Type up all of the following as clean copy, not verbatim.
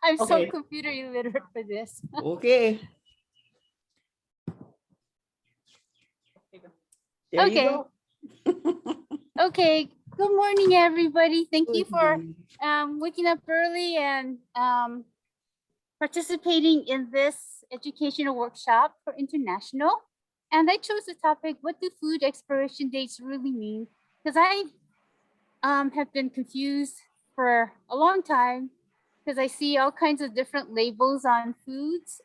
I'm so Okay. computer illiterate for this. Okay. There you Okay. go. Okay. Good morning, everybody. Thank you Good for morning. waking up early and participating in this educational workshop for international. And I chose the topic, what do food expiration dates really mean? Because I have been confused for a long time because I see all kinds of different labels on foods,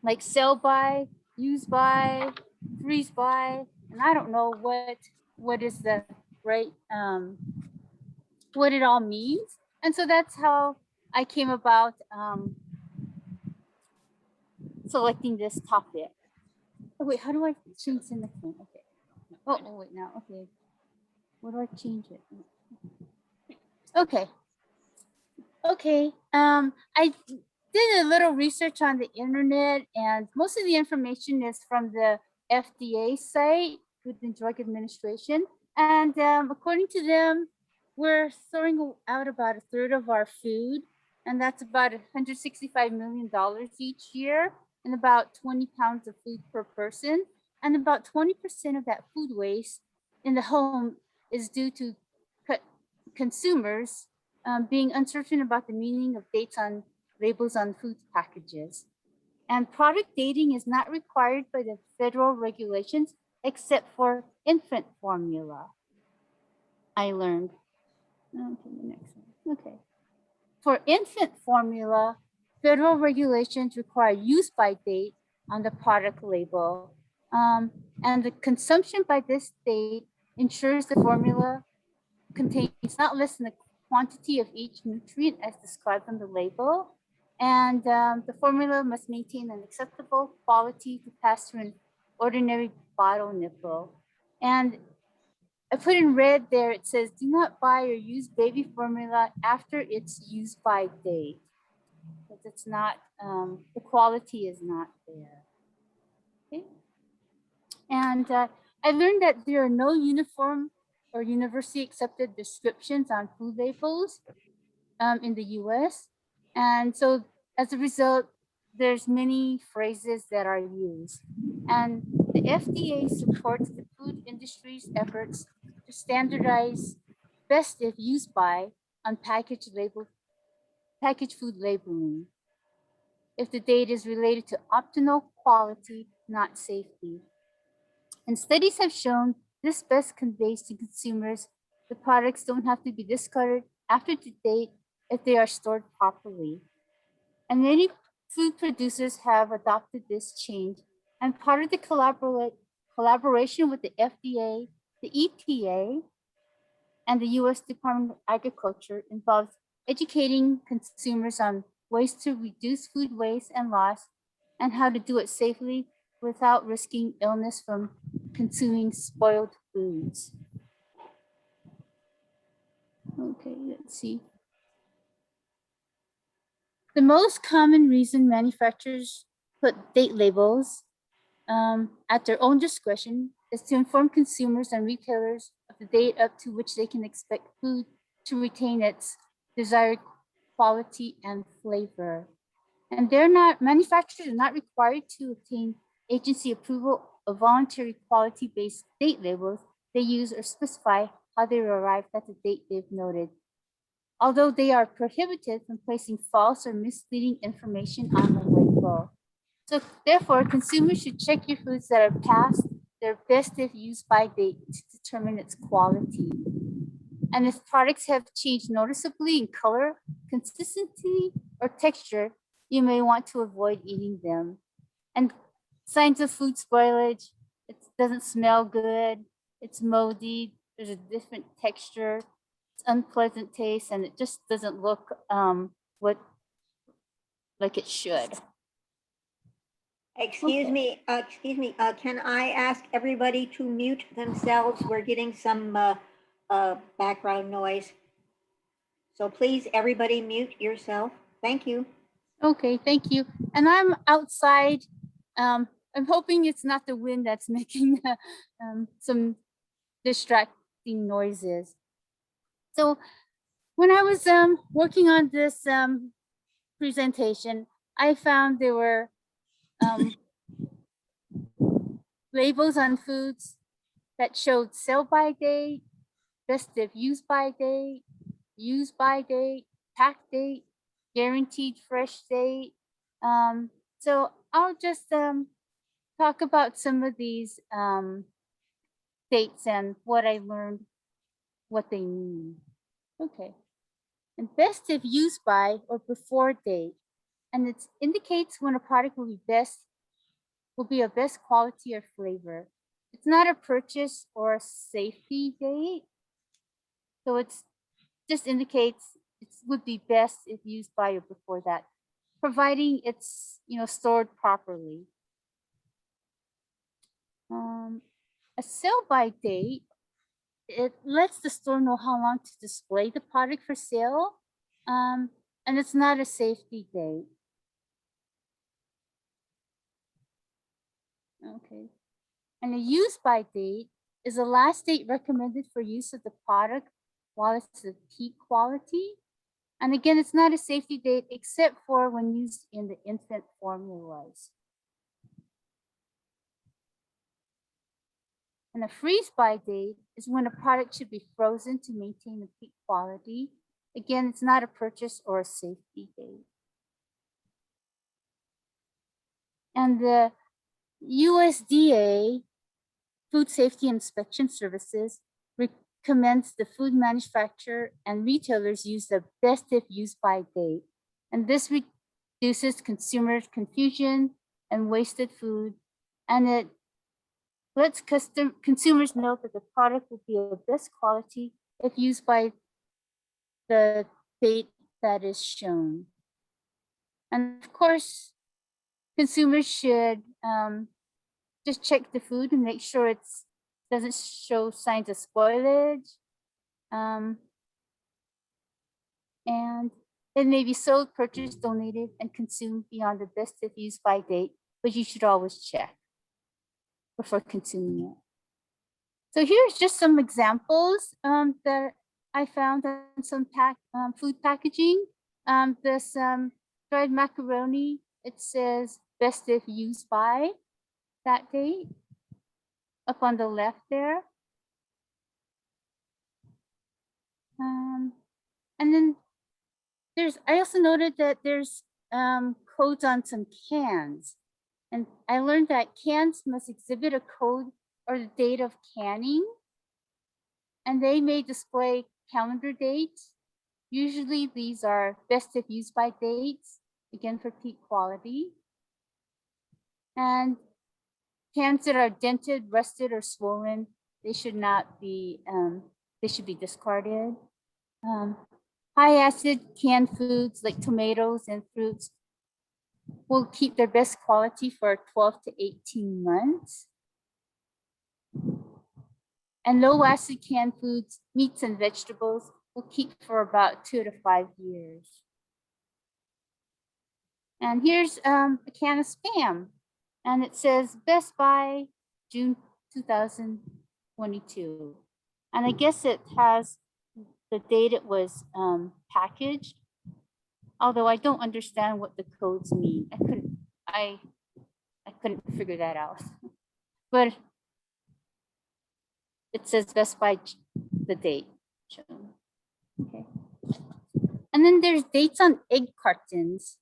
like sell by, use by, freeze by, and I don't know what is the right what it all means. And so that's how I came about selecting this topic. Oh, wait, how do I change in the phone? Okay. Oh, wait, now, okay. What do I change it? Okay. Okay. I did a little research on the internet, and most of the information is from the FDA site, Food and Drug Administration. And according to them, we're throwing out about a third of our food, and that's about $165 million each year, and about 20 pounds of food per person. And about 20% of that food waste in the home is due to consumers being uncertain about the meaning of dates on labels on food packages. And product dating is not required by the federal regulations except for infant formula. I learned. Okay, the next one. Okay. For infant formula, federal regulations require use by date on the product label. And the consumption by this date ensures the formula contains not less than the quantity of each nutrient as described on the label. And the formula must maintain an acceptable quality to pass through an ordinary bottle nipple. And I put in red there, it says, do not buy or use baby formula after its use by date. Because it's not, the quality is not there. Okay. And I learned that there are no uniform or university accepted descriptions on food labels in the US. And so as a result, there's many phrases that are used. And the FDA supports the food industry's efforts to standardize best if used by on packaged food labeling if the date is related to optimal quality, not safety. And studies have shown this best conveys to consumers the products don't have to be discarded after the date if they are stored properly. And many food producers have adopted this change. And part of the collaboration with the FDA, the EPA, and the US Department of Agriculture involves educating consumers on ways to reduce food waste and loss and how to do it safely without risking illness from consuming spoiled foods. Okay, let's see. The most common reason manufacturers put date labels at their own discretion is to inform consumers and retailers of the date up to which they can expect food to retain its desired quality and flavor. And manufacturers are not required to obtain agency approval of voluntary quality-based date labels. They use or specify how they arrive at the date they've noted, although they are prohibited from placing false or misleading information on the label. So therefore, consumers should check your foods that are past their best if used by date to determine its quality. And if products have changed noticeably in color, consistency, or texture, you may want to avoid eating them. And signs of food spoilage, it doesn't smell good, it's moldy, there's a different texture, it's unpleasant taste, and it just doesn't look like it should. Excuse me, can I ask everybody to mute themselves? We're getting some background noise. So please, everybody mute yourself. Thank you. Okay, thank you. And I'm outside. I'm hoping it's not the wind that's making some distracting noises. So when I was working on this presentation, I found there were labels on foods that showed sell-by date, festive use-by date, use-by date, pack date, guaranteed fresh date. So I'll just talk about some of these dates and what I learned, what they mean. Okay. And festive use-by or before date, and it indicates when a product will be of best quality or flavor. It's not a purchase or a safety date. So it's just indicates it would be best if used by or before that, providing it's stored properly. A sell-by date, it lets the store know how long to display the product for sale, and it's not a safety date. Okay. And a use-by date is the last date recommended for use of the product while it's the peak quality. And again, it's not a safety date except for when used in the infant formulas. And a freeze-by date is when a product should be frozen to maintain the peak quality. Again, it's not a purchase or a safety date. And the USDA Food Safety Inspection Services recommends the food manufacturer and retailers use the best if use-by date. And this reduces consumer confusion and wasted food. And it lets consumers know that the product will be of best quality if used by the date that is shown. And of course, consumers should just check the food and make sure it doesn't show signs of spoilage. And it may be sold, purchased, donated, and consumed beyond the best if used by date, but you should always check before consuming it. So here's just some examples that I found on some food packaging. This dried macaroni, it says best if used by that date up on the left there. And then I also noted that there's codes on some cans. And I learned that cans must exhibit a code or the date of canning. And they may display calendar dates. Usually these are best if used by dates, again for peak quality. And cans that are dented, rusted, or swollen, they should not be, they should be discarded. High acid canned foods like tomatoes and fruits will keep their best quality for 12 to 18 months. And low acid canned foods, meats and vegetables will keep for about 2 to 5 years. And here's a can of Spam, and it says best by June 2022. And I guess it has the date it was packaged, although I don't understand what the codes mean. I couldn't figure that out. But it says best by the date. Okay. And then there's dates on egg cartons.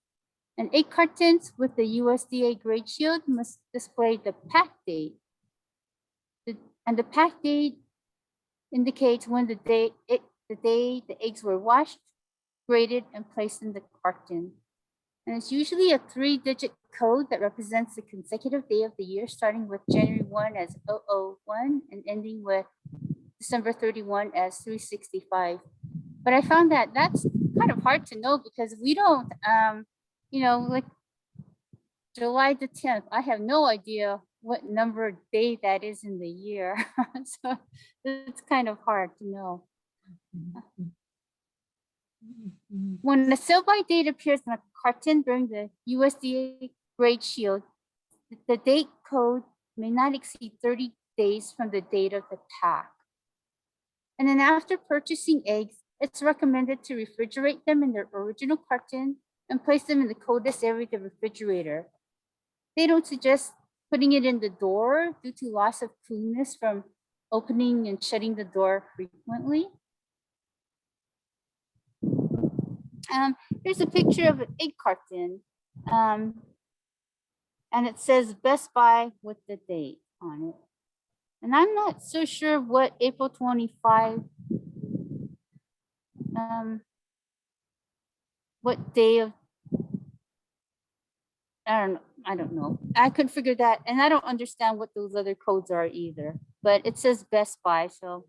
And egg cartons with the USDA grade shield must display the pack date. And the pack date indicates when the day the eggs were washed, graded, and placed in the carton. And it's usually a 3-digit code that represents the consecutive day of the year, starting with January 1 as 001 and ending with December 31 as 365. But I found that that's kind of hard to know because we don't, like July the 10th, I have no idea what number day that is in the year. So it's kind of hard to know. When the sell-by date appears on a carton during the USDA grade shield, the date code may not exceed 30 days from the date of the pack. And then after purchasing eggs, it's recommended to refrigerate them in their original carton and place them in the coldest area of the refrigerator. They don't suggest putting it in the door due to loss of coolness from opening and shutting the door frequently. Here's a picture of an egg carton. And it says Best Buy with the date on it. And I'm not so sure what April 25, what day of, I don't know. I couldn't figure that. And I don't understand what those other codes are either, but it says Best Buy. So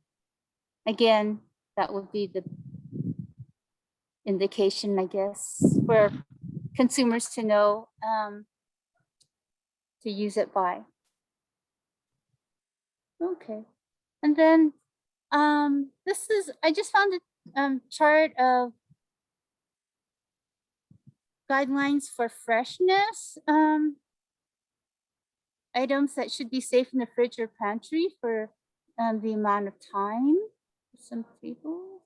again, that would be the indication, I guess, for consumers to know to use it by. Okay. And then this is, I just found a chart of guidelines for freshness. Items that should be safe in the fridge or pantry for the amount of time. Some tables.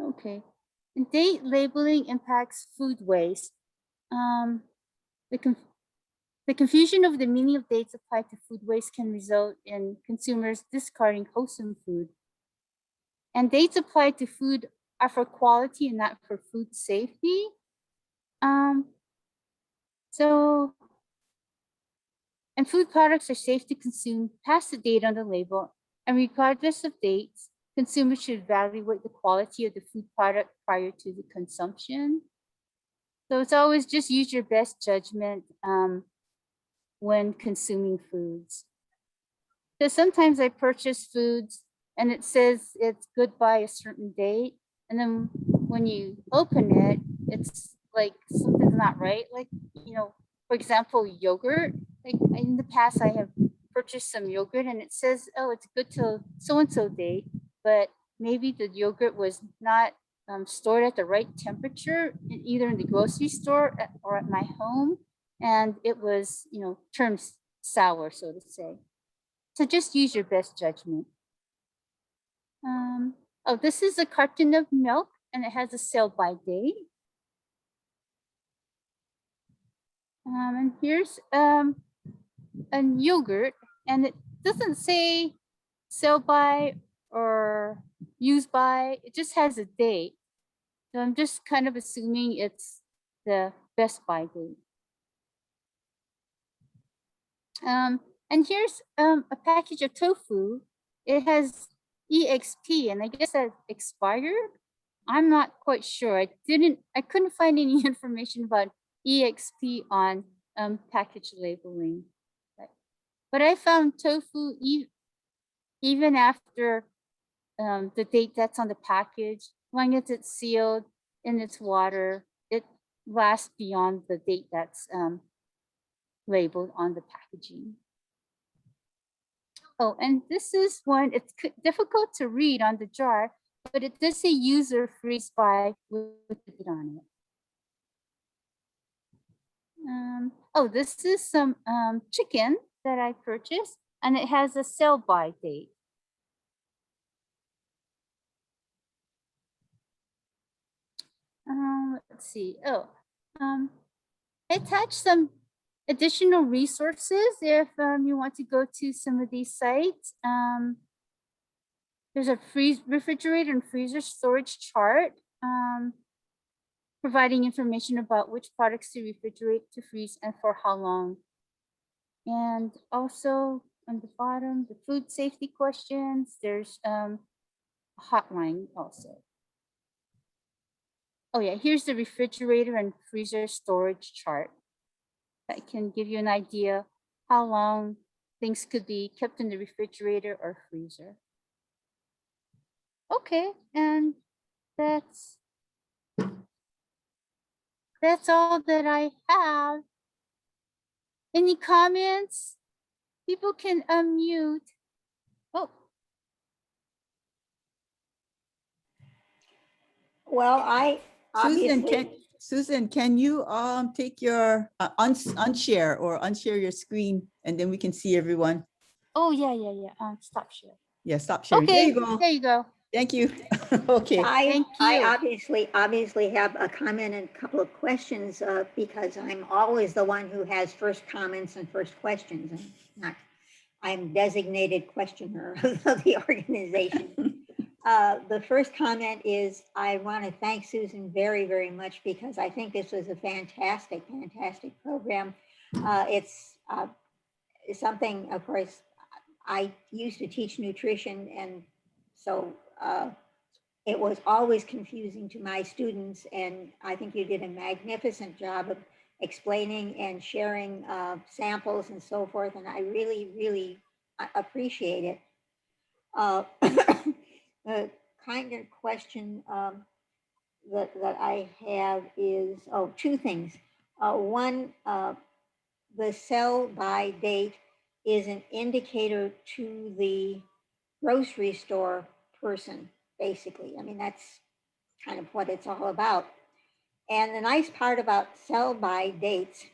Okay. And date labeling impacts food waste. The confusion over the meaning of dates applied to food waste can result in consumers discarding wholesome food. And dates applied to food are for quality and not for food safety. And food products are safe to consume past the date on the label. And regardless of dates, consumers should evaluate the quality of the food product prior to the consumption. So it's always just use your best judgment when consuming foods. Because sometimes I purchase foods and it says it's good by a certain date. And then when you open it, it's like something's not right. Like, you know, for example, yogurt. Like in the past, I have purchased some yogurt and it says, oh, it's good till so-and-so date, but maybe the yogurt was not stored at the right temperature, either in the grocery store or at my home. And it was, you know, turned sour, so to say. So just use your best judgment. Oh, this is a carton of milk and it has a sell by date. And here's a yogurt and it doesn't say sell by or use by, it just has a date. So I'm just kind of assuming it's the Best Buy date. And here's a package of tofu. It has EXP and I guess that expired. I'm not quite sure. I couldn't find any information about EXP on package labeling. But I found tofu even after the date that's on the package, as long as it's sealed in its water, it lasts beyond the date that's labeled on the packaging. Oh, and this is one, it's difficult to read on the jar, but it does say user freeze by with it on it. Oh, this is some chicken that I purchased and it has a sell by date. Let's see. Oh, I attached some additional resources if you want to go to some of these sites. There's a refrigerator and freezer storage chart providing information about which products to refrigerate, to freeze, and for how long. And also on the bottom, the food safety questions, there's a hotline also. Oh yeah, here's the refrigerator and freezer storage chart that can give you an idea how long things could be kept in the refrigerator or freezer. Okay, and that's all that I have. Any comments? People can unmute. Oh. Well, I obviously. Susan, can you take your unshare your screen and then we can see everyone? Oh yeah. Stop share. Yeah, stop sharing. Okay, There you go. there you go. Thank you. Okay. Thank I you. obviously have a comment and a couple of questions because I'm always the one who has first comments and first questions, and not, I'm designated questioner of the organization. The first comment is I want to thank Susan very, very much because I think this was a fantastic, fantastic program. It's something, of course, I used to teach nutrition, and so it was always confusing to my students. And I think you did a magnificent job of explaining and sharing samples and so forth. And I really, really appreciate it. The kind of question that I have is, oh, two things. One, the sell by date is an indicator to the grocery store person, basically. I mean, that's kind of what it's all about. And the nice part about sell by dates,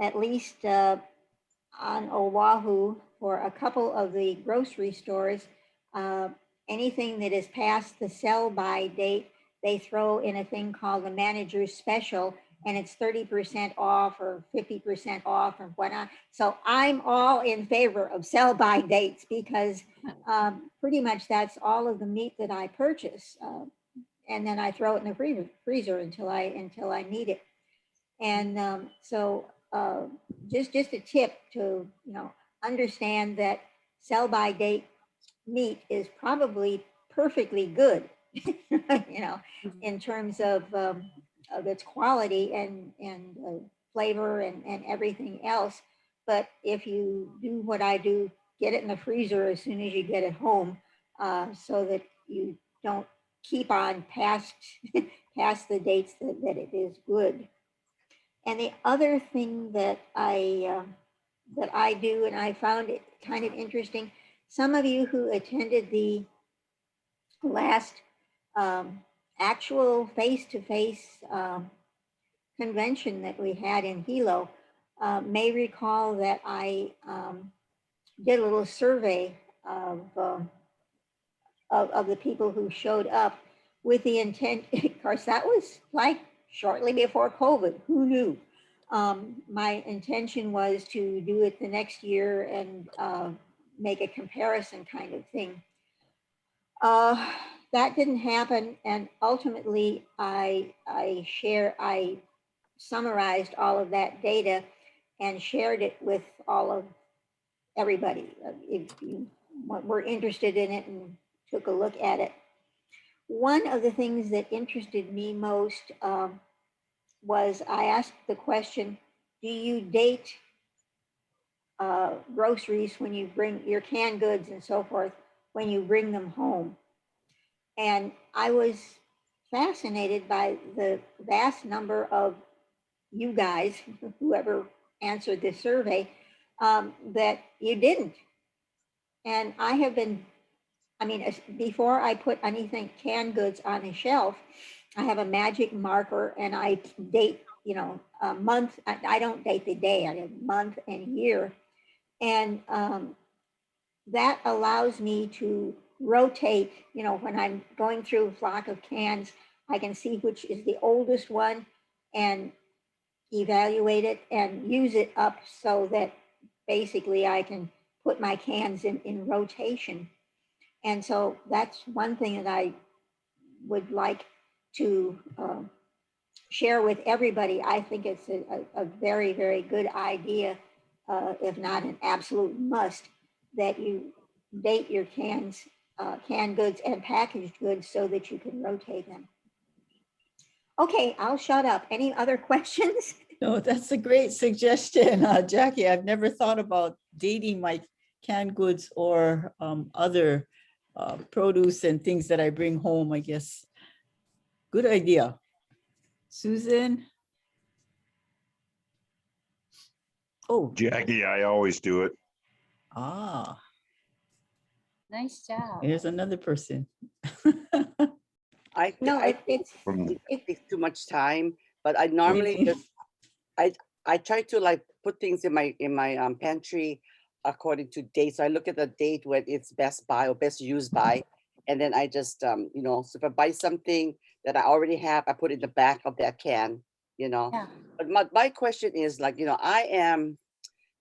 at least on Oahu, for a couple of the grocery stores, uh, anything that is past the sell by date, they throw in a thing called the manager's special, and it's 30% off or 50% off or whatnot. So I'm all in favor of sell by dates because pretty much that's all of the meat that I purchase. And then I throw it in the freezer until I need it. And so just a tip to, understand that sell by date meat is probably perfectly good, in terms of its quality and flavor and everything else. But if you do what I do, get it in the freezer as soon as you get it home, so that you don't keep on past past the dates that it is good. And the other thing that I do, and I found it kind of interesting, some of you who attended the last actual face-to-face convention that we had in Hilo may recall that I did a little survey of the people who showed up with the intent. Of course, that was like shortly before COVID. Who knew? My intention was to do it the next year and make a comparison kind of thing. That didn't happen, and ultimately, I summarized all of that data and shared it with all of everybody. If you were interested in it and took a look at it. One of the things that interested me most was I asked the question, do you date groceries when you bring your canned goods and so forth, when you bring them home? And I was fascinated by the vast number of you guys, whoever answered this survey, that you didn't. And I have been, I mean, before I put anything canned goods on a shelf, I have a magic marker and I date, a month. I don't date the day, I have month and year. And that allows me to rotate, when I'm going through a flock of cans, I can see which is the oldest one and evaluate it and use it up so that basically I can put my cans in rotation. And so that's one thing that I would like to share with everybody. I think it's a very, very good idea, if not an absolute must, that you date your canned goods and packaged goods so that you can rotate them. Okay, I'll shut up. Any other questions? No, that's a great suggestion, Jackie. I've never thought about dating my canned goods or other produce and things that I bring home, I guess. Good idea. Susan? Oh, Jackie, I always do it. Nice job. Here's another person. No, From it takes too much time, but I normally just I try to like put things in my pantry according to date. So I look at the date when it's best buy or best used by, And then I just, so if I buy something that I already have, I put it in the back of that can, Yeah. But my question is like, I am,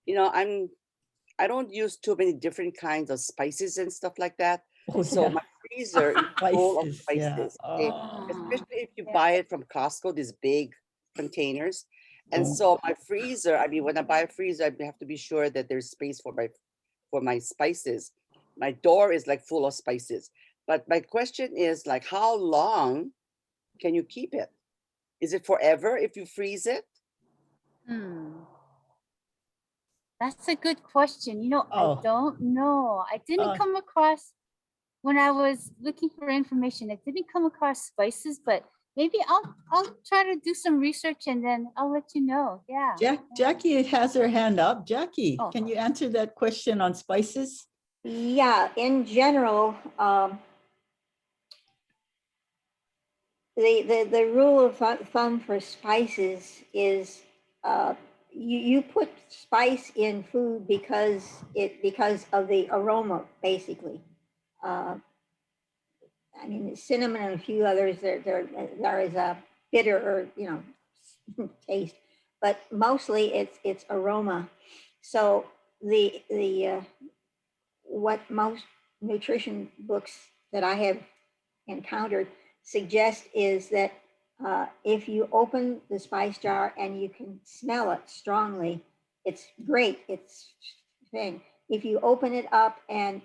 I don't use too many different kinds of spices and stuff like that. Oh, So yeah. my freezer is full of Spices, yeah. spices. Okay? Ah, Especially if you Yeah. buy it from Costco, these big containers. And Oh. so my freezer, I mean, when I buy a freezer, I have to be sure that there's space for my spices. My door is like full of spices. But my question is like, how long can you keep it? Is it forever if you freeze it? That's a good question. I Oh. don't know. I didn't Uh, come across when I was looking for information. I didn't come across spices, but maybe I'll try to do some research and then I'll let you know. Yeah. Jackie has her hand up. Jackie, Oh. can you answer that question on spices? Yeah, in general, the rule of thumb for spices is you put spice in food because of the aroma, basically. Uh, I mean, cinnamon and a few others, there is a bitter or taste, but mostly it's aroma. So the what most nutrition books that I have encountered suggest is that if you open the spice jar and you can smell it strongly, it's great. It's thing. If you open it up and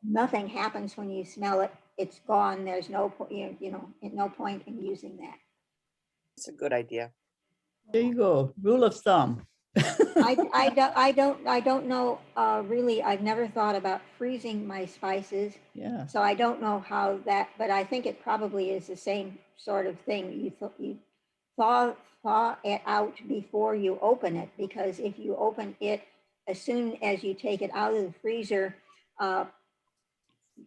nothing happens when you smell it, it's gone. There's no no point in using that. It's a good idea. There you go. Rule of thumb. I don't know really. I've never thought about freezing my spices. Yeah. So I don't know how that, but I think it probably is the same sort of thing. You thaw it out before you open it, because if you open it as soon as you take it out of the freezer, uh,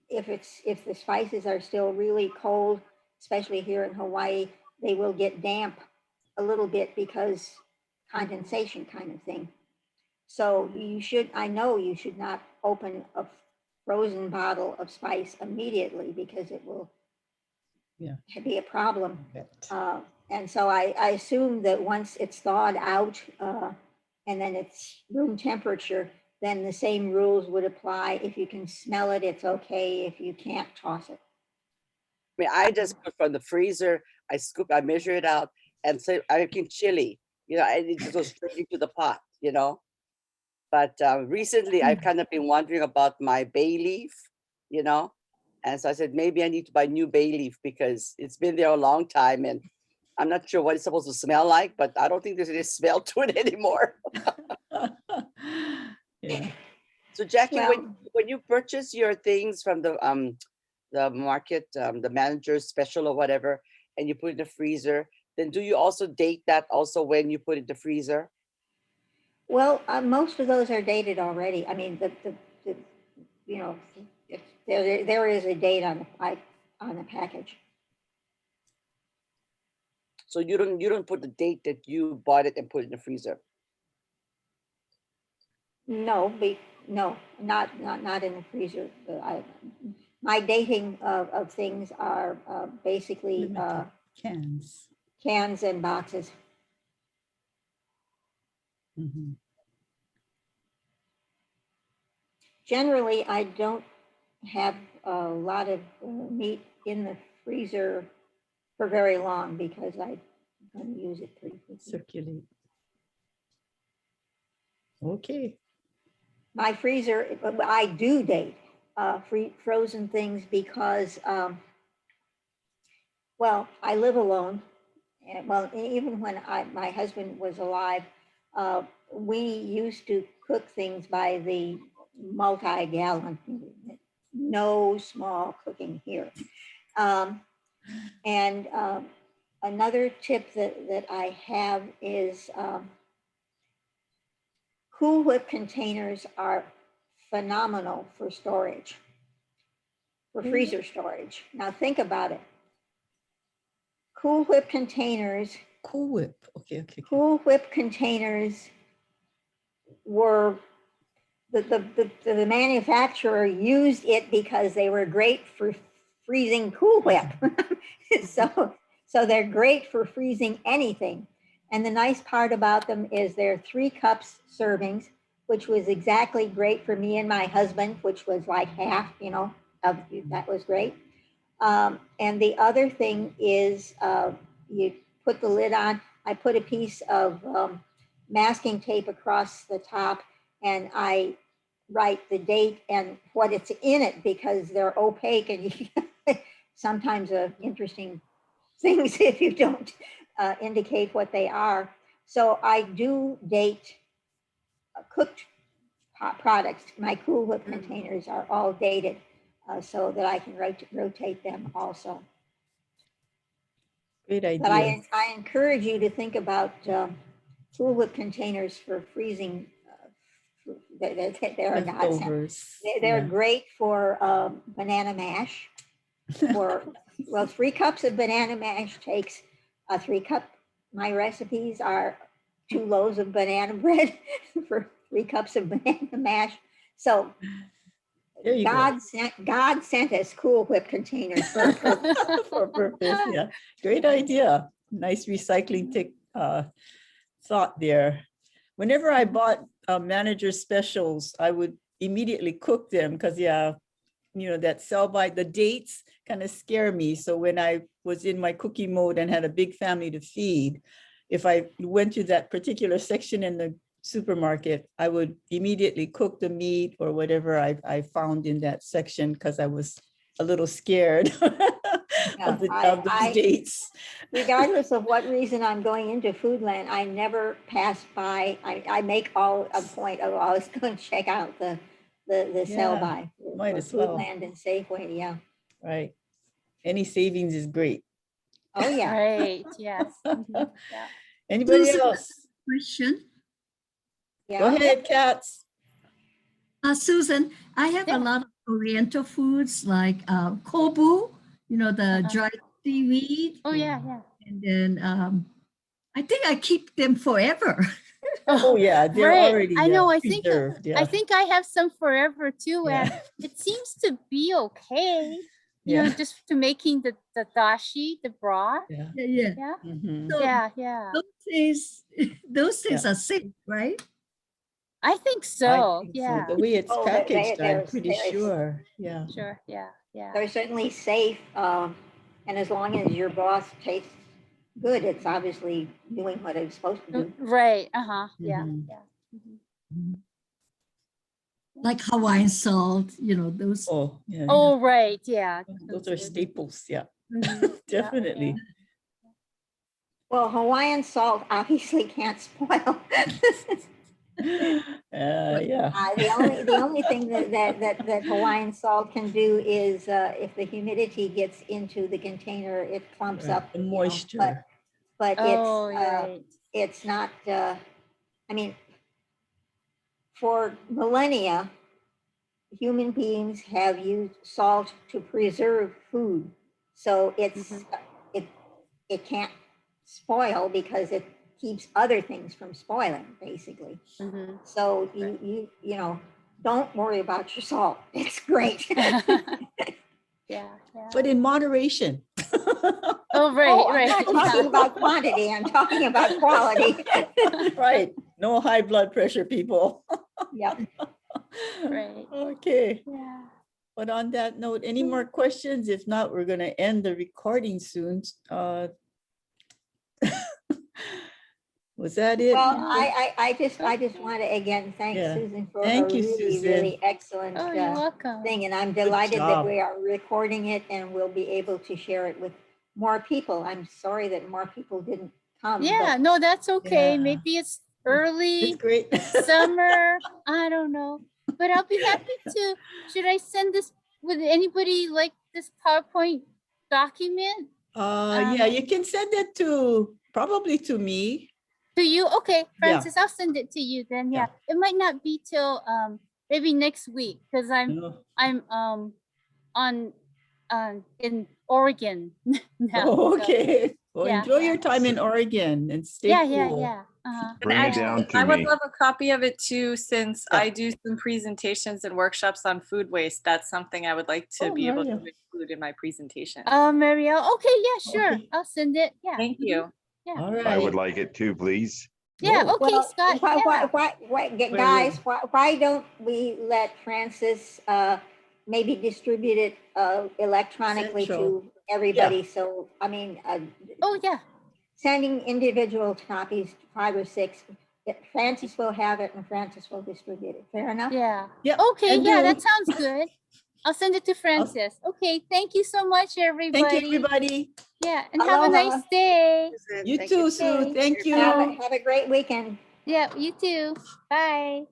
if the spices are still really cold, especially here in Hawaii, they will get damp a little bit because condensation kind of thing. So I know you should not open a frozen bottle of spice immediately, because it will be a problem. And so I assume that once it's thawed out and then it's room temperature, then the same rules would apply. If you can smell it, it's okay. If you can't, toss it. I mean, I just put from the freezer, I measure it out, and so I can chili, and it just goes straight into the pot, But recently, I've kind of been wondering about my bay leaf, and so I said maybe I need to buy new bay leaf because it's been there a long time, and I'm not sure what it's supposed to smell like, but I don't think there's any smell to it anymore. Yeah. So Jackie, Well, when you purchase your things from the market, the manager's special or whatever, and you put it in the freezer, then do you also date that also when you put it in the freezer? well, most of those are dated already. I mean, the there is a date on the package. So you don't put the date that you bought it and put it in the freezer. No, not in the freezer. My dating of things are basically Limited cans. cans and boxes. Mhm. Generally, I don't have a lot of meat in the freezer for very long, because I'm going to use it pretty quickly. Circulate. Okay. My freezer, I do date frozen things because, well, I live alone. And, well, even when my husband was alive, we used to cook things by the multi-gallon, no small cooking here. And another tip that I have is Cool Whip containers are phenomenal for storage, for freezer storage. Now think about it. Cool Whip containers, Cool Whip. Okay. Cool Whip containers were, the manufacturer used it because they were great for freezing Cool Whip. So they're great for freezing anything. And the nice part about them is they're 3 cups servings, which was exactly great for me and my husband, which was like half, of that was great. And the other thing is you put the lid on. I put a piece of masking tape across the top, and I write the date and what it's in it because they're opaque, and you sometimes interesting things if you don't indicate what they are. So I do date cooked products. My Cool Whip containers are all dated so that I can rotate them also. Great But idea. I encourage you to think about Cool Whip containers for freezing. They're a godsend. Leftovers. They're Yeah. great for banana mash. Well, 3 cups of banana mash takes a 3 cup. My recipes are 2 loaves of banana bread for 3 cups of banana mash. So There you God sent us Cool Whip containers for a purpose. go. For a purpose, yeah. Great idea. Nice recycling thought there. Whenever I bought manager specials, I would immediately cook them because, that sell by the dates kind of scare me. So when I was in my cooking mode and had a big family to feed, if I went to that particular section in the supermarket, I would immediately cook the meat or whatever I found in that section because I was a little scared of those dates. Regardless of what reason I'm going into Foodland, I never pass by. I make a point of always going to check out the sell by might for as well. Foodland and Safeway. Yeah. Right. Any savings is great. Oh yeah. Right, yes. Mhm, yeah. Anybody Susan, else? Question. Yeah. Go ahead, Cats. Susan, I have Yeah. a lot of Oriental foods like kobu, the Uh-huh. dried seaweed. Oh, yeah, yeah. And then I think I keep them forever. Oh, yeah, they're Right. already I know. I think preserved. I think I have some forever too, Yeah. and it seems to be okay. Yeah. Just to making the dashi, the broth. Yeah. Yeah. Yeah, Mhm. So yeah. those things are safe, right? I think I so. think so. Yeah, The way it's Oh, packaged, I'm pretty there's- sure. Yeah. sure. Yeah. They're certainly safe. And as long as your broth tastes good, it's obviously doing what it's supposed to do. Right. Yeah. Mhm. Yeah. Mhm. Like Hawaiian salt, those. Oh, yeah. Oh, right. Yeah. Those are staples. Yeah, Mhm, yeah, definitely. Well, Hawaiian salt obviously can't spoil. Yeah. The only thing that Hawaiian salt can do is if the humidity gets into the container, it clumps Right, up. the you know, moisture. but Oh, it's right. it's not. I mean, for millennia, human beings have used salt to preserve food, so it can't spoil because it keeps other things from spoiling, basically. Mhm. So you don't worry about your salt. It's great. Yeah. But in moderation. Oh, right. Oh, I'm Right. not talking about quantity. I'm talking about quality. Right. No high blood pressure, people. Yep. Right. Okay. Yeah. But on that note, any more questions? If not, we're going to end the recording soon. Was that it? Well, people? I just want to again thank Yeah. Susan for Thank a you, really Susan. excellent Oh, you're welcome. thing, and I'm delighted that job. we are recording it and we'll be able to share it with more people. I'm sorry that more people didn't come. Yeah. but No, that's okay. Yeah. Maybe it's It's early great. summer. I don't know, but I'll be happy to. Should I send this? Would anybody like this PowerPoint document Yeah, you can send it probably to me. to you? Okay, Yeah. Francis, I'll send it to you then. Yeah, it might not be till maybe next week because No. I'm on in Oregon now. Oh, so- okay. Well, yeah, enjoy yeah. your time in Oregon and stay Yeah, cool. yeah. Uh-huh. Bring it down to I would me. love a copy of it too, since Yeah. I do some presentations and workshops on food waste. That's something I would like to Oh, be able to Maria. include in my presentation. Marielle, okay, yeah, sure. Okay. I'll send it. Yeah. Thank mhm, you. Yeah. All right. I would like it too, please. Yeah, Whoa. okay, Scott. Yeah. Guys, why don't we let Francis maybe distribute it electronically Central. to everybody? So, I mean, Oh, yeah. sending individual copies, 5 or 6, Francis will have it and Francis will distribute it. Fair enough? Yeah. Yeah. Okay, can yeah, do. that sounds good. I'll send it to Francis. Okay, thank you so much, everybody. Thank you, everybody. Yeah, and have a Aloha. nice day. You Thank too, Sue. Okay. Thank you. Have a great weekend. Yeah, you too. Bye.